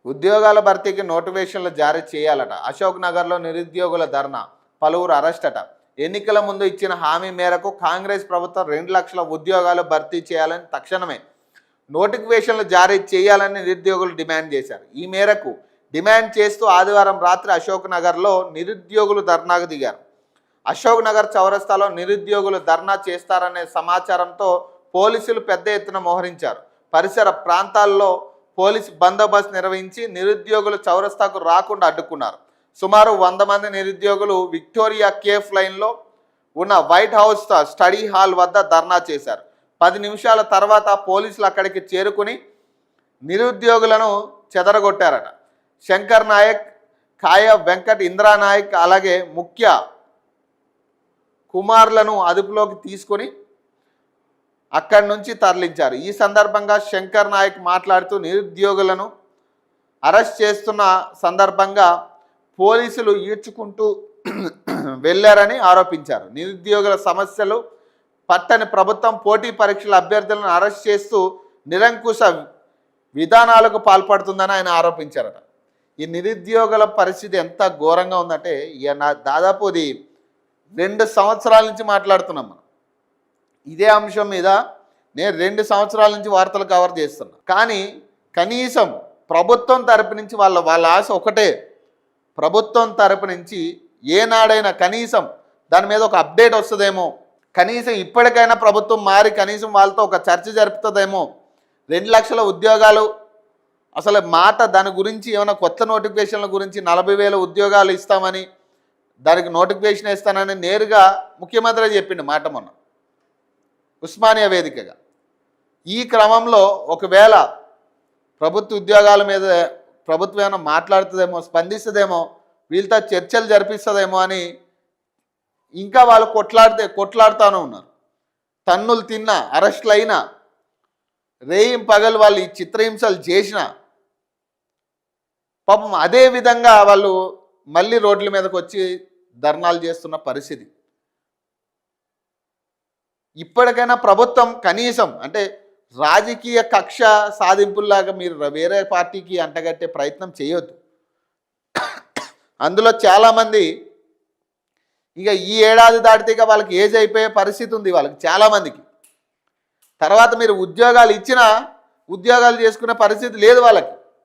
ఉద్యోగాల భర్తీకి నోటిఫికేషన్లు జారీ చేయాలట. అశోక్ నగర్లో నిరుద్యోగుల ధర్నా, పలువురు అరెస్ట్ అట. ఎన్నికల ముందు ఇచ్చిన హామీ మేరకు కాంగ్రెస్ ప్రభుత్వం 2 లక్షల ఉద్యోగాలు భర్తీ చేయాలని తక్షణమే నోటిఫికేషన్లు జారీ చేయాలని నిరుద్యోగులు డిమాండ్ చేశారు. ఈ మేరకు డిమాండ్ చేస్తూ ఆదివారం రాత్రి అశోక్ నగర్లో నిరుద్యోగులు ధర్నాకు దిగారు. అశోక్ నగర్ చౌరస్తాలో నిరుద్యోగులు ధర్నా చేస్తారనే సమాచారంతో పోలీసులు పెద్ద ఎత్తున మోహరించారు. పరిసర ప్రాంతాల్లో పోలీసు బందోబస్తు నిర్వహించి నిరుద్యోగులు చౌరస్తాకు రాకుండా అడ్డుకున్నారు. సుమారు 100 మంది నిరుద్యోగులు విక్టోరియా కేఫ్ లైన్లో ఉన్న వైట్ హౌస్ స్టడీ హాల్ వద్ద ధర్నా చేశారు. 10 నిమిషాల తర్వాత పోలీసులు అక్కడికి చేరుకుని నిరుద్యోగులను చెదరగొట్టారట. శంకర్ నాయక్, కాయ వెంకట్, ఇంద్రానాయక్ అలాగే ముఖ్య కుమార్లను అదుపులోకి తీసుకొని అక్కడి నుంచి తరలించారు. ఈ సందర్భంగా శంకర్ నాయక్ మాట్లాడుతూ నిరుద్యోగులను అరెస్ట్ చేస్తున్న సందర్భంగా పోలీసులు ఈడ్చుకుంటూ వెళ్ళారని ఆరోపించారు. నిరుద్యోగుల సమస్యలు పట్టని ప్రభుత్వం పోటీ పరీక్షల అభ్యర్థులను అరెస్ట్ చేస్తూ నిరంకుశ విధానాలకు పాల్పడుతుందని ఆయన ఆరోపించారట. ఈ నిరుద్యోగుల పరిస్థితి ఎంత ఘోరంగా ఉందంటే దాదాపు ఇది 2 సంవత్సరాల నుంచి మాట్లాడుతున్నాం మనం ఇదే అంశం మీద. నేను 2 సంవత్సరాల నుంచి వార్తలు కవర్ చేస్తున్నా. కానీ కనీసం ప్రభుత్వం తరపు నుంచి వాళ్ళ ఆశ ఒకటే, ప్రభుత్వం తరపు నుంచి ఏనాడైనా కనీసం దాని మీద ఒక అప్డేట్ వస్తుందేమో, కనీసం ఇప్పటికైనా ప్రభుత్వం మారి కనీసం వాళ్ళతో ఒక చర్చ జరుపుతుందేమో, 2 లక్షల ఉద్యోగాలు అసలు మాట దాని గురించి ఏమైనా కొత్త నోటిఫికేషన్ల గురించి 40,000 ఉద్యోగాలు ఇస్తామని దానికి నోటిఫికేషన్ ఇస్తానని నేరుగా ముఖ్యమంత్రి చెప్పిండు మాట మొన్న ఉస్మానియా వేదికగా. ఈ క్రమంలో ఒకవేళ ప్రభుత్వ ఉద్యోగాల మీద ప్రభుత్వం ఏమైనా మాట్లాడుతుందేమో, స్పందిస్తుందేమో, వీళ్ళతో చర్చలు జరిపిస్తుందేమో అని ఇంకా వాళ్ళు కొట్లాడుతూనే ఉన్నారు. తన్నులు తిన్నా, అరెస్టులు అయినా, రేయిం పగలు వాళ్ళు ఈ చిత్రహింసలు చేసిన పాపం అదే విధంగా వాళ్ళు మళ్ళీ రోడ్ల మీదకి వచ్చి ధర్నాలు చేస్తున్న పరిస్థితి. ఇప్పటికైనా ప్రభుత్వం కనీసం అంటే రాజకీయ కక్ష సాధింపుల్లాగా మీరు వేరే పార్టీకి అంటగట్టే ప్రయత్నం చేయొద్దు. అందులో చాలామంది ఇక ఈ ఏడాది దాటితే ఇక వాళ్ళకి ఏజ్ అయిపోయే పరిస్థితి ఉంది వాళ్ళకి చాలామందికి. తర్వాత మీరు ఉద్యోగాలు ఇచ్చినా ఉద్యోగాలు చేసుకునే పరిస్థితి లేదు వాళ్ళకి.